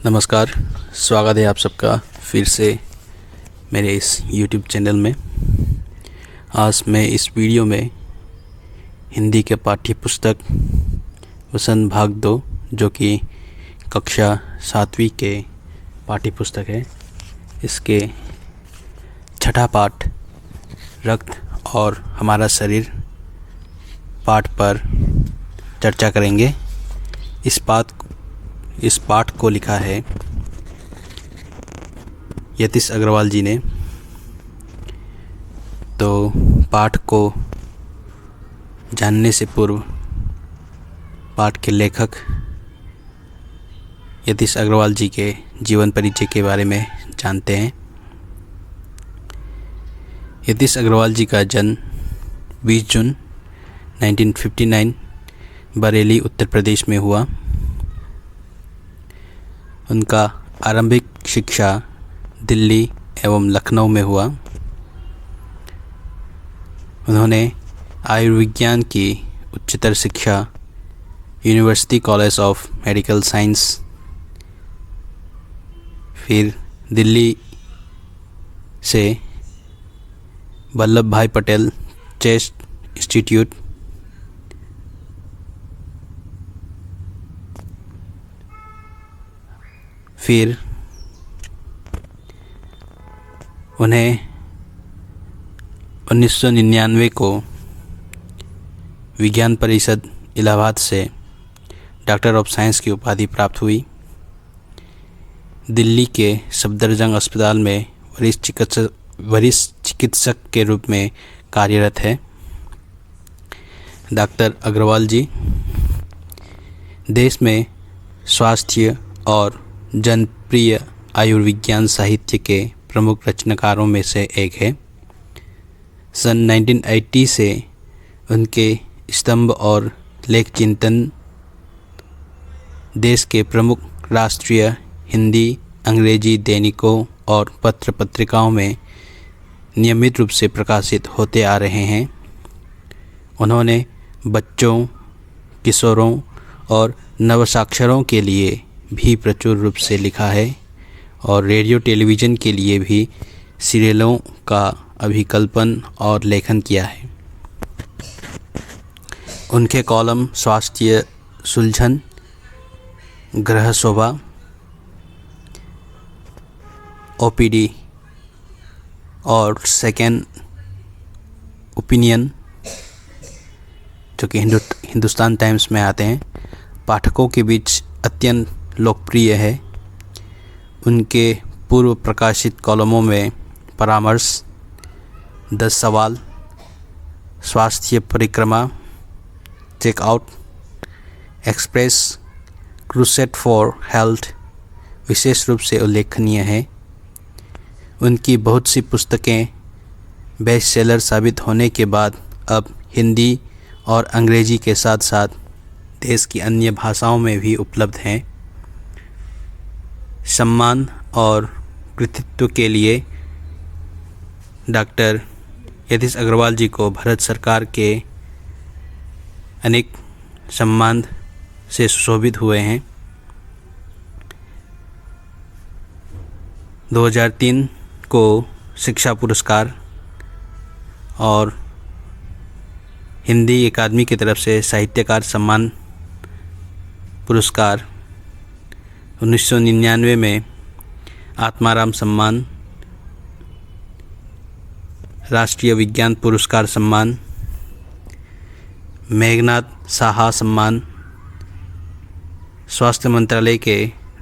नमस्कार, स्वागत है आप सबका फिर से मेरे इस YouTube चैनल में। आज मैं इस वीडियो में हिंदी के पाठ्य पुस्तक वसंत भाग 2 जो कि कक्षा 7वीं के पाठ्य पुस्तक है, इसके छठा पाठ रक्त और हमारा शरीर पाठ पर चर्चा करेंगे। इस पाठ को लिखा है यतीश अग्रवाल जी ने। तो पाठ को जानने से पूर्व पाठ के लेखक यतीश अग्रवाल जी के जीवन परिचय के बारे में जानते हैं। यतीश अग्रवाल जी का जन्म 20 जून 1959 बरेली उत्तर प्रदेश में हुआ। उनका आरंभिक शिक्षा दिल्ली एवं लखनऊ में हुआ। उन्होंने आयुर्विज्ञान की उच्चतर शिक्षा university college of medical science, फिर दिल्ली से वल्लभ भाई पटेल चेस्ट इंस्टीट्यूट, फिर उन्हें 1999 को विज्ञान परिषद इलाहाबाद से डॉक्टर ऑफ साइंस की उपाधि प्राप्त हुई। दिल्ली के सफदरजंग अस्पताल में वरिष्ठ चिकित्सक के रूप में कार्यरत है। डॉक्टर अग्रवाल जी देश में स्वास्थ्य और जनप्रिय आयुर्विज्ञान साहित्य के प्रमुख रचनाकारों में से एक है। सन 1980 से उनके स्तंभ और लेख चिंतन देश के प्रमुख राष्ट्रीय हिंदी अंग्रेजी दैनिकों और पत्र पत्रिकाओं में नियमित रूप से प्रकाशित होते आ रहे हैं। उन्होंने बच्चों, किशोरों और नवसाक्षरों के लिए भी प्रचुर रूप से लिखा है और रेडियो टेलीविज़न के लिए भी सीरियलों का अभिकल्पन और लेखन किया है। उनके कॉलम स्वास्थ्य सुलझन, ग्रह शोभा, ओपीडी और सेकेंड ओपिनियन जो कि हिंदुस्तान टाइम्स में आते हैं, पाठकों के बीच अत्यंत लोकप्रिय है। उनके पूर्व प्रकाशित कॉलमों में परामर्श, 10 सवाल, स्वास्थ्य परिक्रमा, checkout, express, crusade for health विशेष रूप से उल्लेखनीय है। उनकी बहुत सी पुस्तकें बेस्ट सेलर साबित होने के बाद अब हिंदी और अंग्रेजी के साथ साथ देश की अन्य भाषाओं में भी उपलब्ध हैं। सम्मान और कृतित्व के लिए डॉक्टर यतीश अग्रवाल जी को भारत सरकार के अनेक सम्मान से सुशोभित हुए हैं। 2003 को शिक्षा पुरस्कार और हिंदी अकादमी की तरफ से साहित्यकार सम्मान पुरस्कार, 1999 में आत्माराम सम्मान, राष्ट्रीय विज्ञान पुरस्कार सम्मान, मेघनाथ साहा सम्मान, स्वास्थ्य मंत्रालय के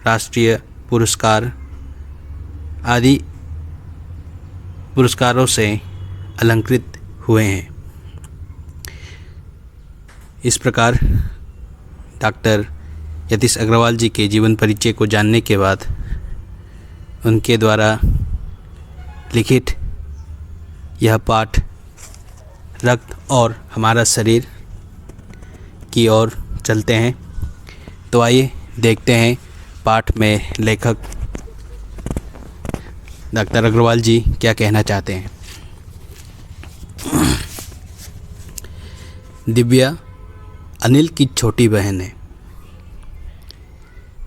राष्ट्रीय पुरस्कार आदि पुरस्कारों से अलंकृत हुए हैं। इस प्रकार डॉक्टर यतीश अग्रवाल जी के जीवन परिचय को जानने के बाद उनके द्वारा लिखित यह पाठ रक्त और हमारा शरीर की ओर चलते हैं। तो आइए देखते हैं पाठ में लेखक डॉक्टर अग्रवाल जी क्या कहना चाहते हैं। दिव्या अनिल की छोटी बहन है।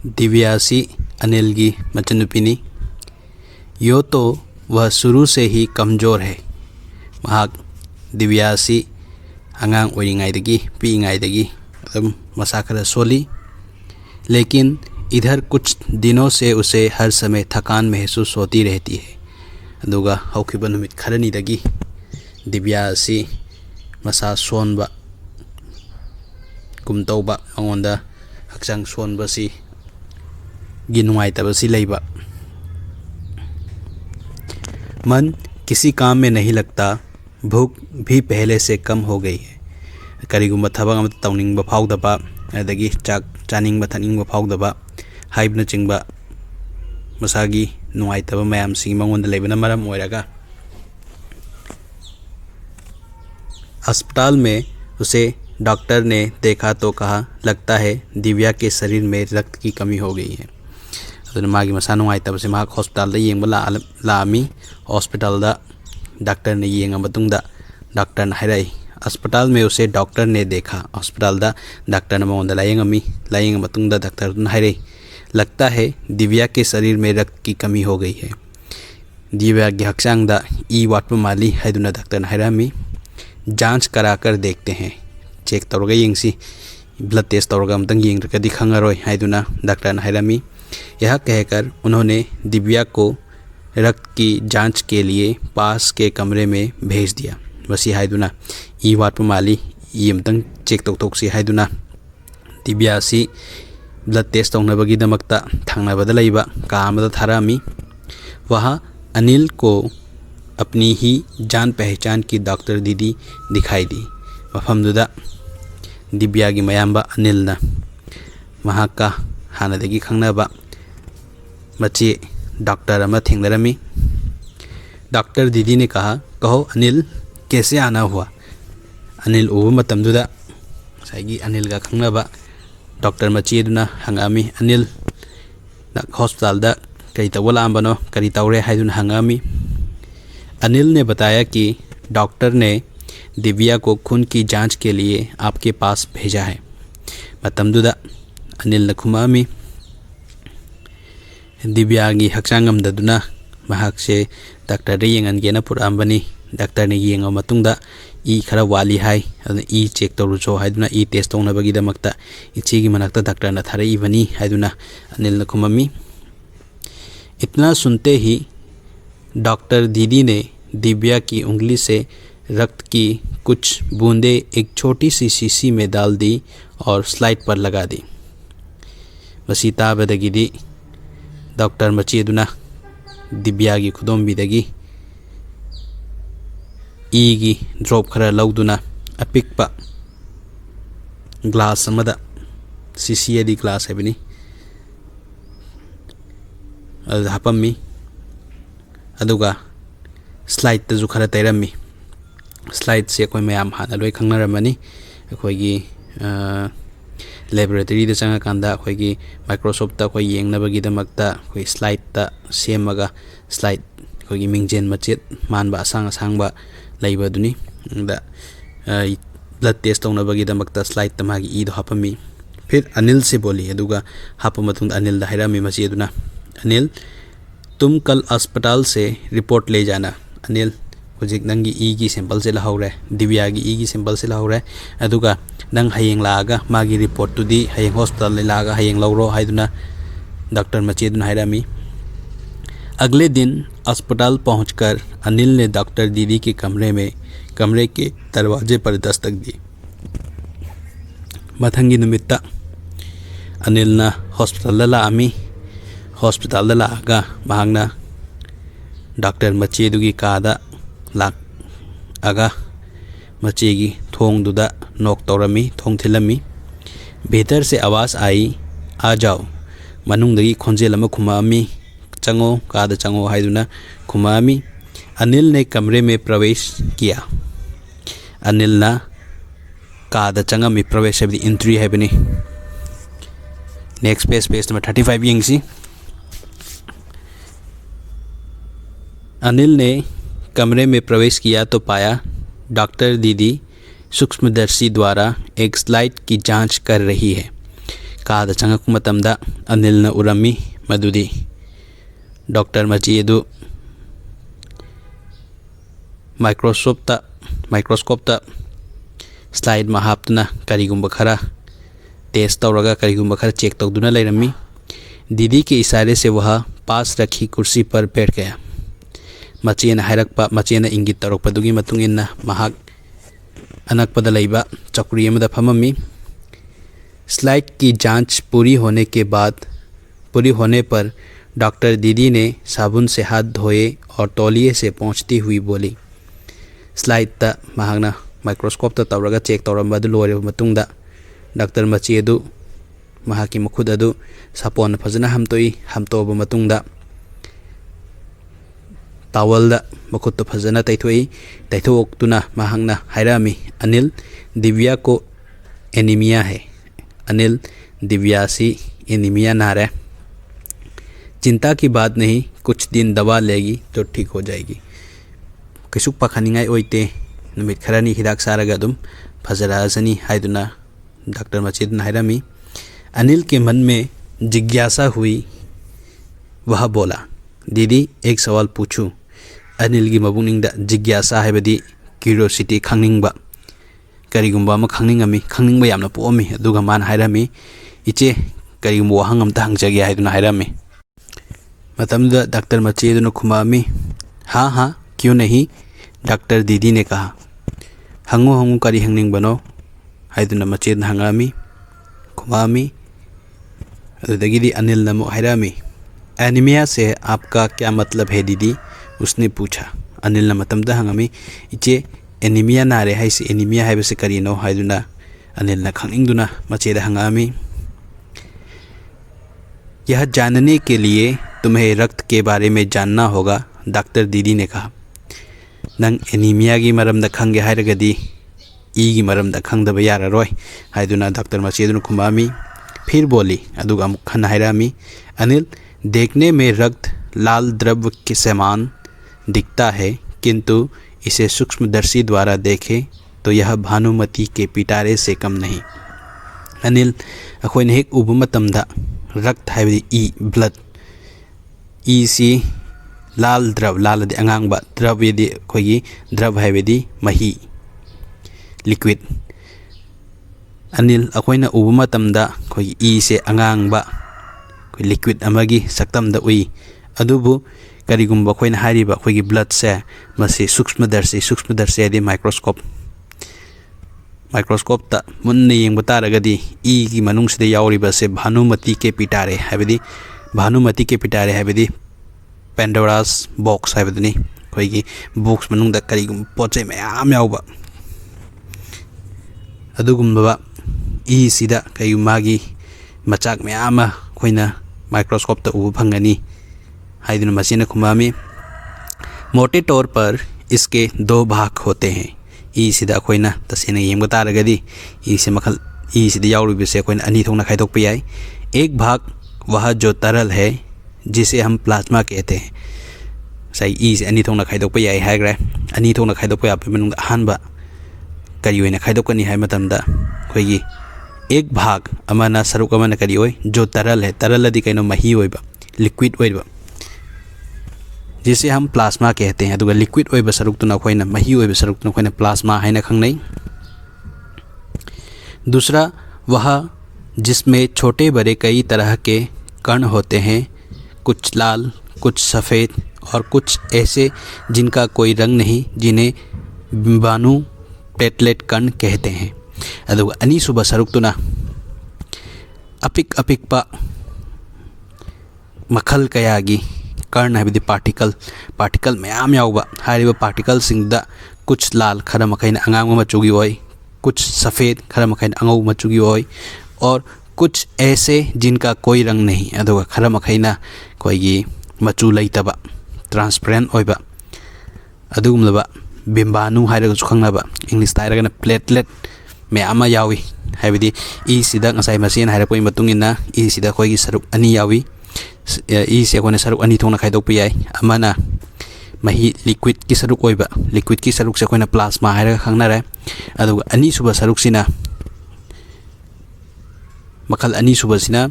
दिव्यासी अनिल की मचनुपिनी। यो तो वह शुरू से ही कमज़ोर है। महाक दिव्या सी आंगांग ओइरिंगाइदगी पीइंगाइदगी अदुम मसा खरा सोली, लेकिन इधर कुछ दिनों से उसे हर समय थकान महसूस होती रहती है। अदुगा हौखिबा नुमित खरनीदगी दिव्या सी मसा सोनबा कुमतौबा अंगोंदा हक्चांग सोनबसी गी नुंगाइतबसी लैबा। मन किसी काम में नहीं लगता, भूख भी पहले से कम हो गई है। करीगुम्बा थबक अमता तौनिंगबा फाउदबा अदगी चाक चानिंगबा थनिंगबा फाउदबा हाइबना चिंगबा मसागी नुंगाइतबा मयाम सिंग मंगोंदा लेबना मरम ओइरागा अस्पताल में उसे डॉक्टर ने देखा तो कहा, लगता है दिव्या के शरीर में रक्त की कमी हो गई है। मागी मसा नुंगाइतबसे माक हॉस्पिटल दा येंबा लामी। हॉस्पिटल दा डॉक्टर ने येंगा मतुंगदा डॉक्टर ने हाइराई अस्पताल में उसे डॉक्टर ने देखा। अस्पताल दा डॉक्टर ने मंगोंदा लायेंगमी लायेंगा मतुंगदा डॉक्टर ने हाइराई, लगता है दिव्या के शरीर में रक्त की कमी हो गई है। दिव्या की हक्चांग दा ई वाटपा माली हाइदुना डॉक्टर ने हाइरामी। जांच कराकर देखते हैं, चेक तौरगा येंगसी ब्लड टेस्ट तौरगा अमतंग येंगद्रगदि खंगारोय हाइदुना डॉक्टर ने हाइरामी। यह कहकर उन्होंने दिव्या को रक्त की जांच के लिए पास के कमरे में भेज दिया। वसी हाइदुना ई वाटपा माली यमतंग चेक तौथोक्सी हाइदुना दिव्या सी ब्लड टेस्ट तौनबगीदमक्ता थांगनाबदा लैबा का अमदा थारामी। वहाँ अनिल को अपनी ही जान पहचान की डॉक्टर दीदी दिखाई दी। मफमदुदा दिव्या की मयाम्बा अनिलना वहाँ का हानादगी खंगनाबा मचे डॉक्टर अमा थेंगनरमी। डॉक्टर दीदी ने कहा, कहो अनिल कैसे आना हुआ। अनिल उबा मतमदुदा साइगी अनिल का खंगनाबा डॉक्टर मचेदुना हंगामी, अनिल हॉस्पिटल दा कई तौबा लांबनो करी तौरे हाइदुना हंगामी। अनिल ने बताया कि डॉक्टर ने दिव्या को खून की जांच के लिए आपके पास भेजा है। मतमदुदा अनिल नखुमामी दिव्या की हक्चांगमददुना महाक से डॉक्टर येंगनगेना पुरांबनी। डॉक्टर ने येंगा मतुंगदा ई खरा वाली हाई अदुना ई चेक तौरुचो हाइदुना ई टेस्ट तौनबगीदमक्ता इचीगी मनाक्ता डॉक्टर न थारईबनी हाइदुना अनिल नखुमामी। इतना सुनते ही डॉक्टर दीदी ने दिव्या की उंगली से रक्त की कुछ बूंदें एक छोटी सी शीशी में डाल दी और स्लाइड पर लगा दी। वसीता बदगिदी डॉक्टर मचेदुना दिव्या की खुदोंबीदगी ईगी ड्रॉप खरा लौदुना अपिकपा ग्लास अमदा शीशी अदी ग्लास हैबनी हापम्मी अदुगा स्लाइड तजु खरा तैरम्मी। स्लाइड से कोई मैम हाना लोई खंगनरमनी अखोगी लेबोरेटरी दा चंगाकांदा अखोगी माइक्रोसॉफ्ट ता कोई येंगनबगीदमक्ता कोई स्लाइड ता सेमगा स्लाइड अखोगी मिंगजेन मचेत मानबा असंग असंगबा लैबदुनी दा ब्लड टेस्ट तौनबगीदमक्ता स्लाइड तमागी ईदो हापम्मी। फिर अनिल से बोली अदुगा हाप मतुंग अनिल दा हाइरामी मचेदुना, अनिल तुम कल अस्पताल से रिपोर्ट ले जाना। अनिल हुजिक नंगी ई की सैंपल से लहौरे, दिव्या की ई की सैंपल से लहौरे अदुगा नंग हयेंग लागा मागी रिपोर्ट तुदी हयेंग हॉस्पिटल ले लागा हयेंग लौरो हाइदुना डॉक्टर मचेदुना हाइरामी। अगले दिन अस्पताल पहुंचकर अनिल ने डॉक्टर दीदी के कमरे के दरवाजे पर दस्तक दी। मथंगी निमित्ता अनिल ना हॉस्पिटल लामी। हॉस्पिटल लागा महांगना डॉक्टर मचेदुगी कादा लाक आगा मचेगी थोंगदुदा नोक तौरमी थोंग थिलमी। भीतर से आवाज़ आई, आ जाओ। मनुंगदगी खोंजेल अमा खुमामी, चंगो कादा चंगो हाइदुना खुमामी। अनिल ने कमरे में प्रवेश किया। अनिल ना कादा चंगमी प्रवेश है एंट्री है बनी। Next page number 35 येंगसी। अनिल ने कमरे में प्रवेश किया तो पाया डॉक्टर दीदी सूक्ष्मदर्शी द्वारा एक स्लाइड की जांच कर रही है। कादा चंगक मतमदा अनिल न उरमी मदुदी डॉक्टर मची अदु माइक्रोस्कोप स्लाइड में हापना करीगुंबा खरा टेस्ट तौरगा करीगुंबा खरा चेक तौदुना लेरमी। दीदी के इशारे से वह पास रखी कुर्सी पर बैठ गया। मचेना हायरकपा मचेना इंगित तौरकपदुगी मतुंग इन्ना महाक अनकपदा लैबा चौकड़ी अमदा फममी। स्लाइड की जांच पूरी होने पर डॉक्टर दीदी ने साबुन से हाथ धोए और तौलिए से पहुँचती हुई बोली। स्लाइड ता महागना माइक्रोस्कोप ता तौरगा चेक तौरंबा दु लोरे मतुंगदा डॉक्टर मची अदु महाकी मखुद अदु सापोन फजना हमतोब मतुंगदा टावलदा मखुद फजना तैथोक्तुना महागना हायरामी अनिल दिव्या को एनीमिया है। अनिल दिव्यासी एनीमिया नारे। चिंता की बात नहीं, कुछ दिन दवा लेगी तो ठीक हो जाएगी। कैसुक पाखनिंगाई ओइते नुमित खरानी हिदाक सारगा दुम फजरासनी हायदुना डॉक्टर मचीदन हायरामी। अनिल के मन में जिज्ञासा हुई। वह बोला, दीदी एक सवाल पूछूं? अनिल की मबुनिंगदा जिज्ञासा है क्यूरियोसिटी खंगनिंगबा करीगुंबा अमा खंगनिंगमी खंगनिंगबा यामना पोमी अदुगा मान हायरामी इचे करीगुंबा वहांग अमता हंगजगे हायदुना हायरामी। मतमदा डॉक्टर मचीदन खुमामी, हाँ हाँ क्यों नहीं, डॉक्टर दीदी ने कहा। हंगो करी हंगनिंग बनो हायदुना मचीदन हंगामी खुमामी। अदुदगिदी अनिल नमो हायरामी, एनीमिया से आपका क्या मतलब है दीदी? उसने पूछा। अनिल मतमदा हंगामी, इचे एनीमिया नारे हाइसे एनीमिया हाइबसे करीनो हायदुना अनिल न खंगनिंगदुना मचेदा हंगामी। यह जानने के लिए तुम्हें रक्त के बारे में जानना होगा, डॉक्टर दीदी ने कहा। नंग एनीमिया की मरमदा खंगे हायरगदी ई की मरमदा खंगदबा याररोय हायदुना डॉक्टर मचेदुन खुमामी। फिर बोली अदुगा अमुक खन हायरामी, अनिल देखने में रक्त लाल द्रव्य के समान दिखता है, किंतु इसे सूक्ष्मदर्शी द्वारा देखें तो यह भानुमति के पिटारे से कम नहीं। अनिल अखोइन हेक उब मतमदा रक्त है ई ब्लड ई सी लाल द्रव लाल अंगांगबा द्रव यदि अखोगी द्रव है मही लिक्विड। अनिल अखोइना उब मतमदा अखोगी ई से अंगांगबा लिक्विड अमगी सक्तमदा उई अदुबु करीगुंबा अखोइना हारिबा अखोगी ब्लड से मसे सूक्ष्मदर्शी यदि माइक्रोस्कोप ता मुन्ने येंब तारगदी ई की मनुंगसिदा यावरिबा से भानुमति के पिटारे हाइबदी पेंडोरास बॉक्स हाइबदनी अखोगी बॉक्स मनुंगदा करीगुंबा पोचे मयाम यावबा अदुगुंबा ई सिदा कईमागी मचाक मयाम अखोइना माइक्रोस्कोप ता उब फंगनी हाइदुना मसीना खुमामी। मोटे तौर पर इसके दो भाग होते हैं। ई सिदा अखोइना तसेना येंब तारगदी ई से मखल ई सिदा यावरिबसे अखोइना अनी थोंगना खाइदोकपा याई। एक भाग वह जो तरल है जिसे हम प्लाज्मा कहते हैं। सही ई से अनी थोंगना खाइदोकपा याई हाइग्रे अनी थोंगना खाइदोकपा यापे मनुंगदा अहानबा करी ओइना खाइदोकनी हाइ मतमदा अखोइगी एक भाग अमना सरुक अमना करी ओइ जो तरल है। तरल अदि कइनो मही ओइबा लिक्विड ओइबा जिसे हम प्लाज्मा कहते हैं। अदुगा लिक्विड ओइबा सरुकतुना अखोइना मही ओइबा सरुकतुना अखोइना प्लाज्मा हाइना खंगनै। दूसरा वह जिसमें छोटे बड़े कई तरह के कण होते हैं, कुछ लाल कुछ सफ़ेद और कुछ ऐसे जिनका कोई रंग नहीं, जिन्हें बिंबाणु प्लेटलेट कण कहते हैं। अदुगा अनी सुबह सरुकतुना अपिक मखल कयागी कण है पार्टिकल मैम यावबा हारिबा पार्टिकल सिंगदा कुछ लाल खरा मखैना अंगांग मचुगी ओय, कुछ सफ़ेद खरा मखैना अंगौ मचुगी ओय और कुछ ऐसे जिनका कोई रंग नहीं। अदुगा खरा मखैना कोई मचु लैतबा ट्रांसपेरेंट ओइबा अदुगुमलबा बिंबाणु हाइरगसु खंगनाबा इंग्लिश ताइरगना प्लेटलेट मैम यावी हाइबदी ई सिदा ngасai मसीन हाइरपोइ मतुंगिना ई सिदा खोइगी सरुक अनी यावी। ई से अखोइना सरुक अनी थोंगना खाइदोकपा याई। अमना मही लिक्विड की सरुक ओइबा लिक्विड की सरुक से अखोइना प्लाज्मा हाइरगा खंगनारे। अदुगा अनी सुबा सरुकसिना मखल अनी सुबसिना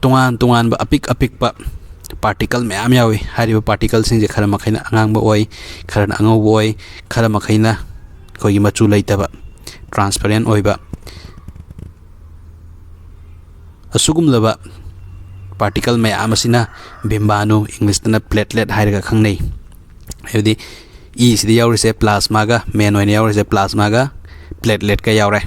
तोान तोान अपिक अपिक पार्टिकल मैम यावी हारिबा पार्टिकल सिंह खर मखैना अंगांग ओई खर अंगौ ओई खर मखैना कोई मचू लेतबा ट्रांसपेरेंट ओइबा असुगुमलबा पार्टिकल मैम असिना बिंबाणु इंग्लिश प्लेटलेट हाइरगा खंगनै हाइबदि ई सिदि यावरिसे प्लाज्मा गा मेन ओइना यावरिसे प्लाज्मा गा प्लेटलेट का यावरे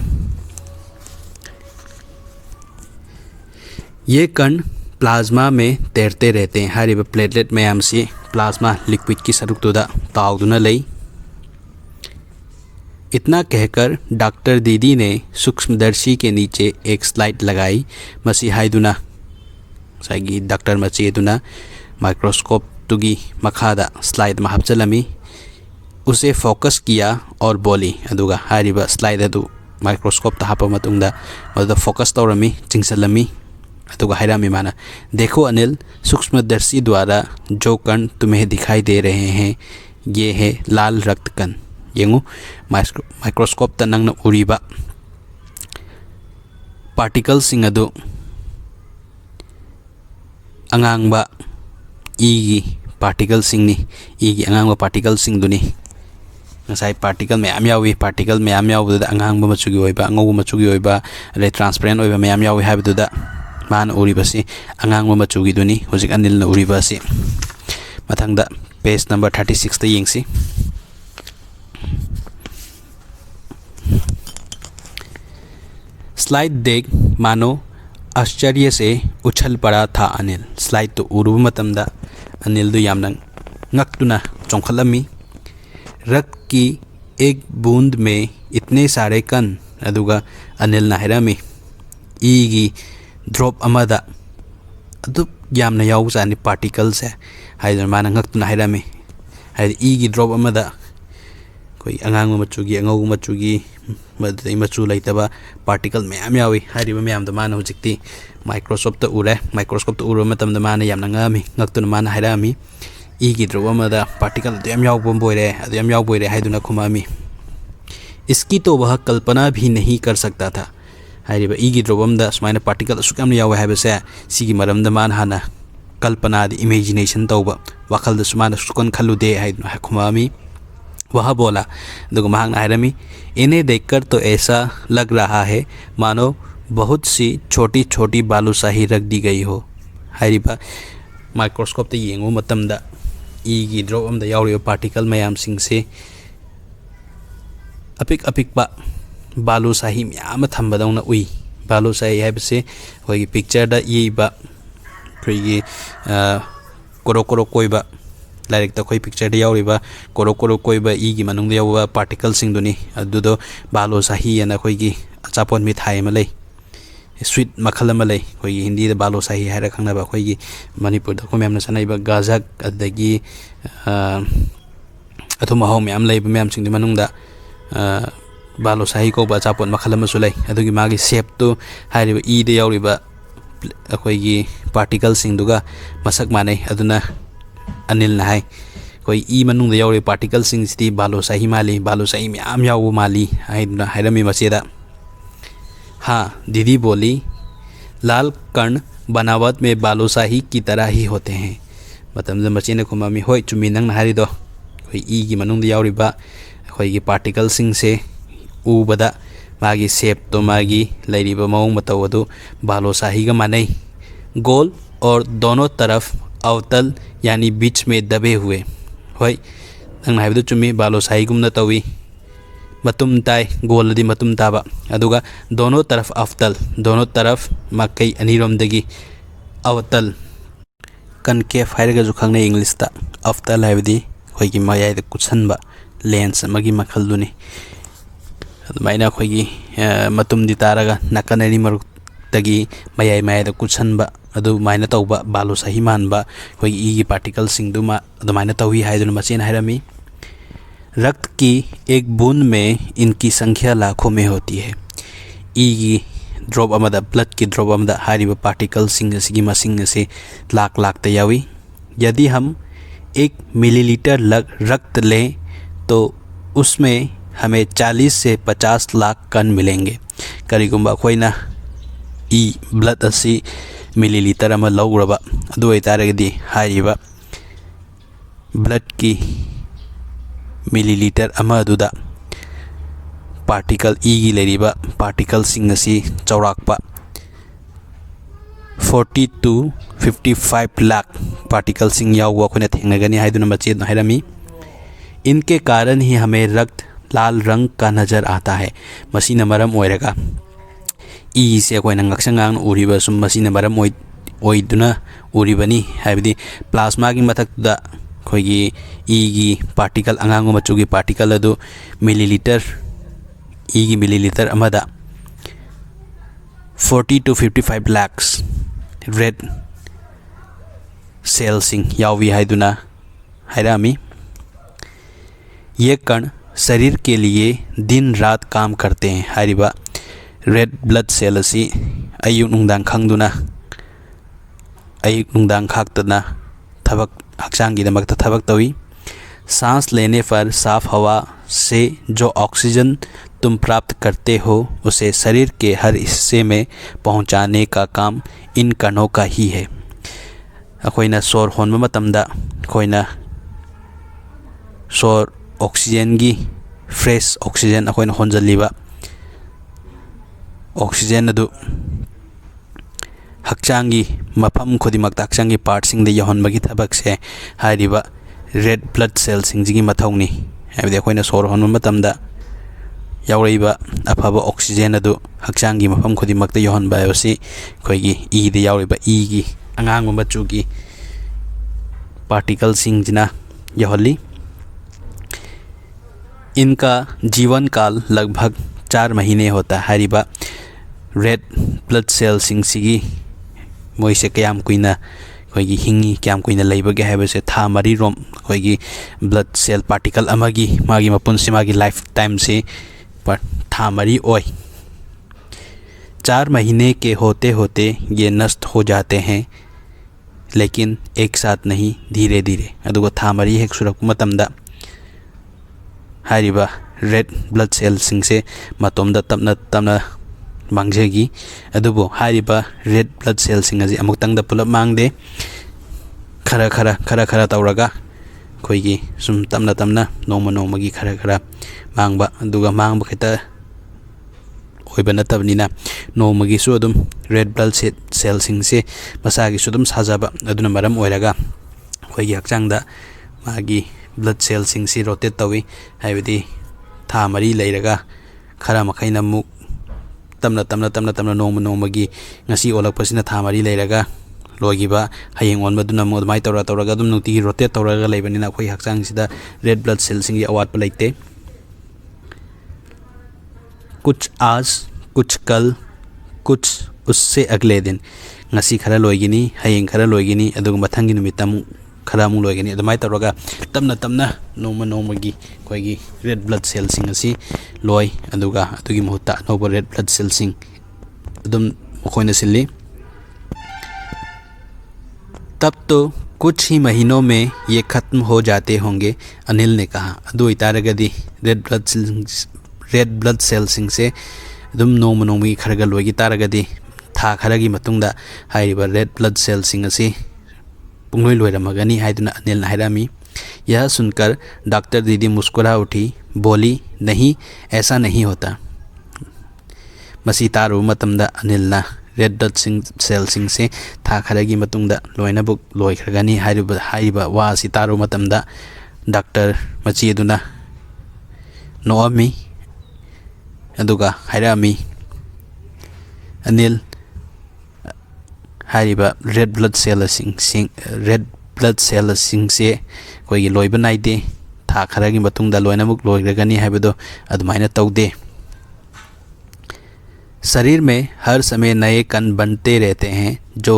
ये कण प्लाज्मा में तैरते रहते हैं हारिबा प्लेटलेट मैम से प्लाज्मा लिक्विड की सरुकतुदा ताउदुना लई। इतना कहकर डॉक्टर दीदी ने सूक्ष्मदर्शी के नीचे एक स्लाइड लगाई मसी हाइदुना साइगी डॉक्टर मचेदुना माइक्रोस्कोप तुगी मखादा स्लाइड में हपचलमी उसे फोकस किया और बोली अदुगा हारिबा स्लाइड अदु माइक्रोस्कोप ता हापा मतुंगदा मदुदा फोकस तौरमी चिंगसलमी अदुगा हाइरामी माना देखो अनिल सूक्ष्मदर्शी द्वारा जो कण तुम्हें दिखाई दे रहे हैं ये है लाल रक्त कण येंगु माइक्रोस्कोप ता नंगना उरीबा पार्टिकल सिंग अदु अंगांगबा ईगी पार्टिकल सिंगनी ईगी अंगांगबा पार्टिकल सिंगदुनी ngasai particle मैम यावी पार्टिकल मैम यावदुदा अंगांगबा मचुगी ओइबा अंगौ मचुगी ओइबा रे ट्रांसपेरेंट ओइबा मैम यावी हाइबदुदा मान उरीबसी अंगांगबा मचुगी दुनी होजिक अनिल न उरीबासी मथंगदा पेज नंबर 36 ता येंगसी स्लाइड देख मानो आश्चर्य से उछल पड़ा था अनिल स्लाइड तो उरुब मतमदा अनिल दु यामना ngaktuna चोंखलमी रक्त की एक बूंद में इतने सारे कण अदुगा अनिल ना हाइरामी ईगी ड्रॉप अमदा अदु यामना यावजानि पार्टिकल्स है हाइदर माना ngaktuna हाइरामी हाइद ईगी ड्रॉप अमदा कोई अंगांग मचुगी अंगौ मचुगी मदई मचु लेतबा पार्टिकल मैम यावी हारिबा मैम द माना हुजिकती माइक्रोस्कोप त उरे माइक्रोस्कोप त उरो मतम द माना यामना ngami ngaktuna माना हाइरामी ईगी ड्रॉप अमदा पार्टिकल तो याम यावबम बोइरे अदु याम याव बोइरे हाइदुना खुमामी इसकी तो वह कल्पना भी नहीं कर सकता था हारिबा ईगी ड्रॉप अमदा स्माइना पार्टिकल सुकम याव हाइबसे सिगी मरम द मान हाना कल्पना द इमेजिनेशन तौबा वखल द सुमाना सुकन खलुदे हाइदुना खुमामी वह बोला दुगो महांग हाइरामी इन्हें देखकर तो ऐसा लग रहा है मानो बहुत सी छोटी छोटी बालूशाही रख दी गई हो हाइरिबा माइक्रोस्कोप ते येंगो मतमदा ईगी ड्रॉप अमदा यावरिबा पार्टिकल मैम सिंग से अपिक अपिक बा बालूशाही म्याम थंबदौना उई बालूशाही हाइबसे होगी पिक्चर दा येबा कोई कोरो कोरो कोइबा लाइक ता कोई पिक्चर दे यावरिबा कोरो कोरो कोइबा ईगी मनुंग दे यावबा पार्टिकल सिंग दुनी अदुदो बालोशाही याना कोइगी अचापोन मिठाई मा लै स्वीट मखल मा लै कोइगी हिंदी दा बालोशाही हाइरा खंगनाबा कोइगी मणिपुर दा को मैमना सनाइबा गाजक अदगी अथु महौ मैम लै मैम सिंग दे मनुंग दा बालोशाही को बा अचापोन मखल मा सुलै अदुगी मागी शेप तो हाइरिबा ई दे यावरिबा कोइगी पार्टिकल सिंग दुगा मसक मानै अदुना अनिल ना है कोई ई मनुंग दे यावरे पार्टिकल सिंग सिटी बालोशाही माली बालोशाही म्याम यावो माली हाइदुना हाइरामी मचेदा हाँ दीदी बोली लाल कण बनावट में बालूशाही की तरह ही होते हैं मतलब मचेने खुमामी होय चुमी नंग हारिदो कोई ई की मनुंग दे यावरिबा कोई की पार्टिकल सिंग से उबदा मागी शेप तो मागी लैरिबा मौंग मतवदु बालूशाही का मानै गोल और दोनों तरफ अवतल यानी बीच में दबे हुए होय नंग हाइबदु चुमी बालूशाही गुमना तवी मतुम ताई गोलदी मतुम ताबा अदुगा दोनों तरफ अवतल दोनों तरफ मकई अनिरोमदगी अवतल कनकेफ हाइरगा जु खंगने इंग्लिश ता अवतल हाइबदी होयगी मयाइदा कुछनबा लेंस मगी मखलदुनी अदुमाइना खोयगी मतुम दि तारगा नकनरी मरुतगी मयाइ मयाइदा कुछनबा अदुमाइना तौबा बालूशाही मानबा कोई ई पार्टिकल सिंगदुमा अदुमाइना तौही हाइदुना मचेन हाइरामी रक्त की एक बूंद में इनकी संख्या लाखों में होती है ई ड्रॉप अमदा ब्लड की ड्रॉप अमदा हारिबा पार्टिकल सिंग सिगी मसिंग से लाख लाख तयावी यदि हम 1 मिलीलीटर रक्त लें तो उसमें हमें 40 से 50 लाख कण मिलेंगे करिगुंबा खोइना ई ब्लड असी मिलीलीटर अमा लौरबा अदु ओइतारगदि हारिबा ब्लड की मिलीलीटर अमा अदुदा पार्टिकल ई की लेरिबा पार्टिकल सिंग असी चौराकपा 40 to 55 लाख पार्टिकल सिंग याउवा अखोइना थेंगनगनी हाइदुना मचेद हाइरमी। इनके कारण ही हमें रक्त लाल रंग का नज़र आता है। मसीना मरम ओइरगा ई से अखोइना ngaksangang उरिबा सुम मसीना मरम ओइदुना उरिबनी हाइबदि प्लाज्मा की मथक्दा खोइगी ई की पार्टिकल अंगांग मचुगी पार्टिकल अदु मिलीलीटर ई की मिलीलीटर अमदा 40 to 55 lakhs रेड सेल सिंग यावी हाइदुना हाइरामी। ये कण शरीर के लिए दिन रात काम करते हैं। हारिबा रेड ब्लड सेल असी अयुक नुंगदांग खंगदुना अयुक नुंगदांग खाक्तना थबक हक्सांगी दमक थबक तवी। सांस लेने पर साफ हवा से जो ऑक्सीजन तुम प्राप्त करते हो उसे शरीर के हर हिस्से में पहुंचाने का काम इन कणों का ही है। अखोइना सोर होनबा मतमदा अखोइना सोर ऑक्सीजन की फ्रेश ऑक्सीजन अखोइना होनजलिबा ऑक्सीजन अदु हक्चांगी मफम खुदिमक हक्चांगी पार्टसिंग यहोनबगी थबक से हारिबा रेड ब्लड सेल सिंगी मथौनी हाइबदि अखोइना सोर होनबा मतमदा यावरैबा अफबा ऑक्सीजन अदु हक्चांगी मफम खुदिमक यहोनबा हाइबसि अखोइगी ई दे यावरैबा ई की अंगांग मचुगी पार्टिकल सिंगजिना यहोली। इनका जीवन काल लगभग 4 महीने होता है। हारिबा रेड ब्लड सेल सिंगी मोइसे कयाम कुइना अखोइगी हिंगी क्याम कुइना लेबगे हाइबसे था मरी रोम अखोइगी ब्लड सेल पार्टिकल अमगी मागी मपुनसे मागी लाइफ टाइम से पर था मरी ओय। 4 महीने के होते होते ये नष्ट हो जाते हैं, लेकिन एक साथ नहीं, धीरे धीरे। अदुगो था मरी हेक सुरक मतमदा हारिबा रेड ब्लड सेल सिंगसे मतोमदा तपना तपना मांगजेगी। अदुबो हारिबा रेड ब्लड सेल सिंग अजी अमुक्तंगदा पुलप मांगदे खरा खरा खरा खरा तौरगा अखोइगी सुम तपना तपना नोमा नोमगी खरा खरा मांगबा अदुगा मांगबा खिता ओइबा नतबनिना नोमगीसु अदुम रेड ब्लड सेल सिंगसे मसागीसु अदुम साजाबा अदुना मरम ओइरगा अखोइगी हक्चांगदा मागी ब्लड सेल सिंगसी रोटेट तवी हाइबदि था मरी लेरगा खरा मखैना मुक तमना तमना तमना तमना नोमा नोमगी ngasi ओलकपसिना था मरी लेरगा लोगिबा हयेंग ओनबदुना मो अदुमाय तौरा तौरगा अदुम नुती रोटेट तौरगा लेबनिना अखोइ हक्चांगसिदा रेड ब्लड सेल सिंगी अवाटपा लेते। कुछ आज, कुछ कल, कुछ उससे अगले दिन ngasi खरा लोगिनी हयेंग खरा लोगिनी अदुग मथंगी नुमितम खरा मु लोगिनी अदुमाय तौरगा तमना तमना नोमा नोमगी अखोइगी रेड ब्लड सेल सिंग असी लोय अदुगा अदुगी मुहूर्ता अनौबा रेड ब्लड सेल सिंग अदुम मखोइना सिल्ली। तब तो कुछ ही महीनों में ये खत्म हो जाते होंगे, अनिल ने कहा। अदु इतारगदी रेड ब्लड सेल सिंग से अदुम नोमा नोमगी खरगा लोगी तारगदी था खरगी मतुंगदा हाइरिबा रेड ब्लड सेल सिंग असी पुंगलोय लोयरमगनी हाइदुना अनिल हाइरामी। यह सुनकर डॉक्टर दीदी मुस्कुरा उठी, बोली, नहीं ऐसा नहीं होता। मसी तारु मतमदा अनिलना रेड ब्लड सेल सिंग से था खरगी मतुंगदा लोयनबुक लोयखरगनी हाइरिबा वा सि तारु मतमदा डॉक्टर मची अदुना नोअमी अदुगा हाइरामी अनिल हाइरिबा रेड ब्लड सेल सिंग से कोई लोइबा नाइदे था खरगी मतुंगदा लोयनमुक लोयरगनी हाइबदो अदुमाइना तौदे। शरीर में हर समय नए कण बनते रहते हैं जो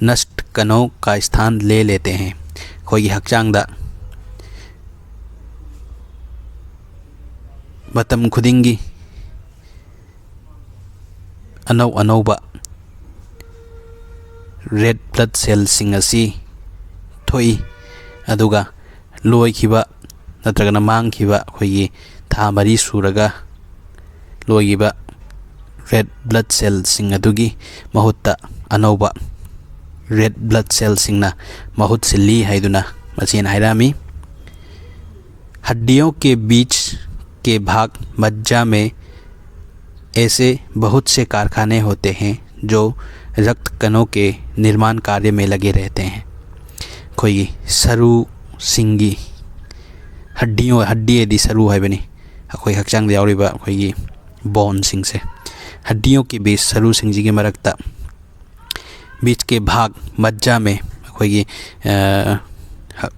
नष्ट कणों का स्थान ले लेते हैं। कोई हक्चांगदा मतम खुदिंगी अनौ अनौबा रेड ब्लड सेल सिंग असी थोई अदुगा लोइखिबा नत्रगना मांगखिबा अखोइगी था मरी सुरगा लोइगिबा रेड ब्लड सेल सिंग अदुगी महुत्ता अनौबा रेड ब्लड सेल्सिंगना बहुत सिल्ली हैदुना मचेन हैरामी। हड्डियों के बीच के भाग मज्जा में ऐसे बहुत से कारखाने होते हैं जो रक्त कणों के निर्माण कार्य में लगे रहते हैं। कोई सरू सिंगी हड्डी दी सरू है बनी कोई हक्चांग यावरिबा कोई बोन सिंग से हड्डियों के बीच सरू सिंग जी के मरकता बीच के भाग मज्जा में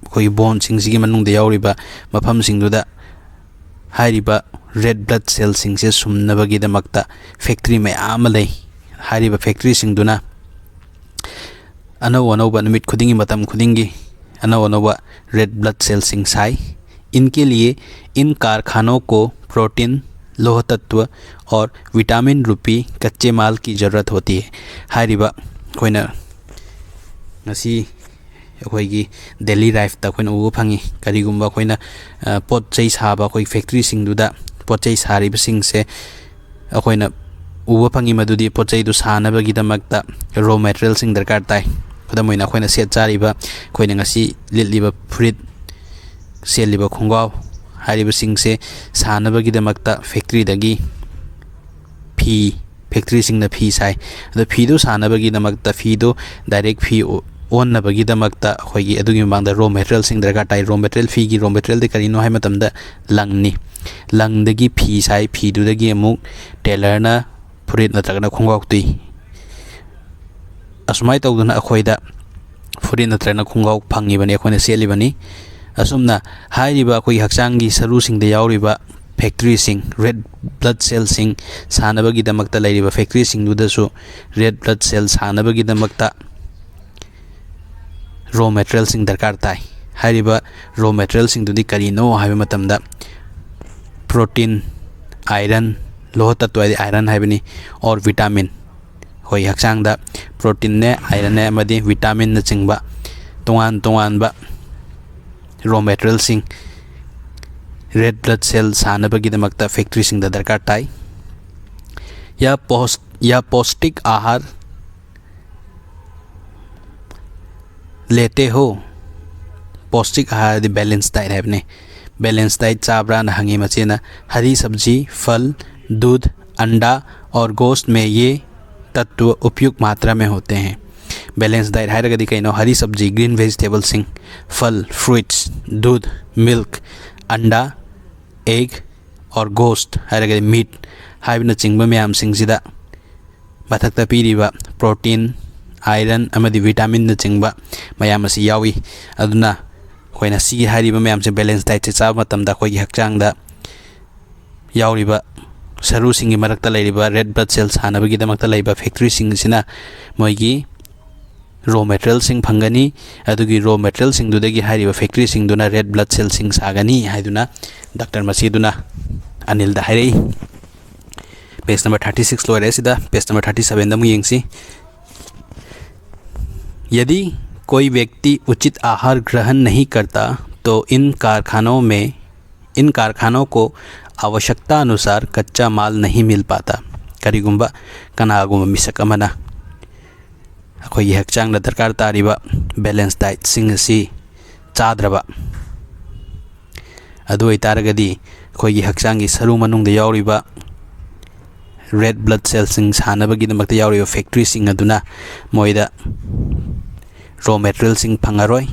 कोई बोन सिंग जी के मनुंग दे यावरिबा मफम सिंगदुदा हारिबा रेड ब्लड सेल सिंग से सुमनबगीदमक्ता फैक्ट्री में आम लई हारिबा फैक्ट्री सिंगदुना अनौ अनौबा निमित खुदिंगी मतम खुदिंगी अनौ अनौबा रेड ब्लड सेल सिंग साई। इनके लिए इन कारखानों को प्रोटीन, लोह तत्व और विटामिन रूपी कच्चे माल की ज़रूरत होती है। हारिबा कोइना ngasi अखोइगी डेली लाइफ ता कोइना उबो फंगी करिगुम्बा कोइना पोत चै साबा कोइ फैक्ट्री सिंगदुदा पोत चै सारिब सिंग से अखोइना उबो फंगी मदुदी पोत चै दु सानबगीदमक्ता रॉ मटेरियल सिंग दरकार ताई। खुदमोइना अखोइना सेट चारिबा कोइना ngasi लिलिबा फ्रुट सेलिबा खुंगाव हारिबा सिंग से सानबगीदमक्ता फैक्ट्री दगी फी फैक्ट्री सिंग फी साई अदो फीदो सानबगीदमक्ता फीदो डायरेक्ट फी ओनबगीदमक्ता अखोइगी अदुगी मांगदा रॉ मटेरियल सिंग दरकार ताई। रॉ मटेरियल फी की रॉ मटेरियल दे करिनो हाय मतमदा लंगनी लंगदगी फी साई फीदुदगी अमुक टेलरना फ्रुट नत्रगना खुंगाव तुई असुमाय तौदना अखोइदा फ्रुट नत्रगना खुंगाव फंगिबनी अखोइना सेलिबनी। असुमना हाइरिबा कोई हक्चांगी सरू सिंग दे यावरिबा फैक्ट्री सिंग रेड ब्लड सेल सिंग सानबगीदमक्ता लैरिबा फैक्ट्री सिंग दुदसु रेड ब्लड सेल सानबगीदमक्ता रॉ मटेरियल सिंग दरकार ताई। हाइरिबा रॉ मटेरियल सिंग दुदी करिनो हाइबा मतमदा प्रोटीन, आयरन, लोह तत्व आयरन हाइबनी और विटामिन कोई हक्चांगदा प्रोटीन ने आयरन ने अमदी विटामिन न चिंगबा तोंगान तोंगानबा रॉ मटेरियल सिंग रेड ब्लड सेल सानबगीदमक्ता फैक्ट्री सिंग दरकार ताई। या पौष्टिक आहार लेते हो पौष्टिक आहार बैलेंस डाइट है बैलेंस डाइट चाबरा नहंगी मचेना हरी सब्जी, फल, दूध, अंडा और गोश्त में ये तत्व उपयुक्त मात्रा में होते हैं। बैलेंस डाइट है कहीं हरी सब्जी ग्रीन वेजिटेबल सिंग फल फ्रूट्स दूध मिल्क अंडा एग और गोश्त है मीट है चिंब मैम सिंगसिदा मथक्ता पीरिबा प्रोटीन आयरन अमदी विटामिन चिंब मैम असी यावी अदुना कोइना सी हारिबा मैम से बैलेंस डाइट से चाब मतमदा कोई हक्चांगदा यावरिबा सरू सिंगी मरक्ता लैरिबा रेड ब्लड सेल सानबगीदमक्ता लैबा फैक्ट्री सिंगसिना मोइगी रॉ मटेरियल सिंग फंगनी अदुगी रॉ मटेरियल सिंग दुदगी हारिबा फैक्ट्री सिंग दुना रेड ब्लड सेल सिंग सागनी हाइदुना डॉक्टर मसीदुना अनिल दा हाइरै। पेज नंबर 36 लोरे सिदा पेज नंबर 37 दमु यंगसी। यदि कोई व्यक्ति उचित आहार ग्रहण नहीं करता तो इन कारखानों को आवश्यकता अनुसार कच्चा माल नहीं मिल पाता। करिगुम्बा कनागुम्बा मिसक अमना अखोई हक्चांग दरकार तारिबा बैलेंस डाइट सिंग असी चाद्रबा अदु ओइतारगदी अखोई हक्चांगी सरू मनुंग दे यावरिबा रेड ब्लड सेल सिंग सानबगीदमक्ता यावरिबा फैक्ट्री सिंग अदुना मोइदा रॉ मटेरियल सिंग फंगारोय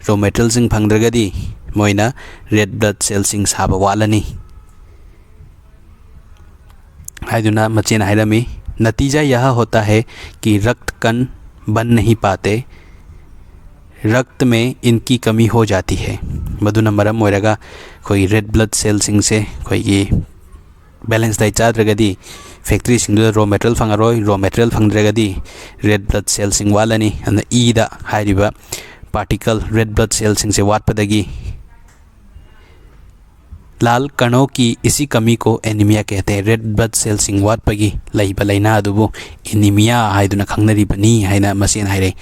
रॉ मटेरियल सिंग फंगद्रगदी मोइना रेड ब्लड सेल सिंग साबा वालनी हाइदुना मचेन हाइरमी। नतीजा यह होता है कि रक्त कण बन नहीं पाते, रक्त में इनकी कमी हो जाती है। मधुना मरम होरगा कोई रेड ब्लड सेल सिंग से कोई बैलेंस डाइट चाद्रगदी फैक्ट्री सिंग रॉ मटेरियल फंगारोय रॉ मटेरियल फंगद्रगदी रेड ब्लड सेल सिंग वालनी अन ईदा हाइरिबा पार्टिकल रेड ब्लड सेल सिंग से वाटपदगी लाल कणों की इसी कमी को एनीमिया कहते हैं। रेड ब्लड सेल सिंग वाटपगी लैबा लैना अदुबु एनीमिया हाइदुना खंगनरिबनी हाइना मसेन हाइरे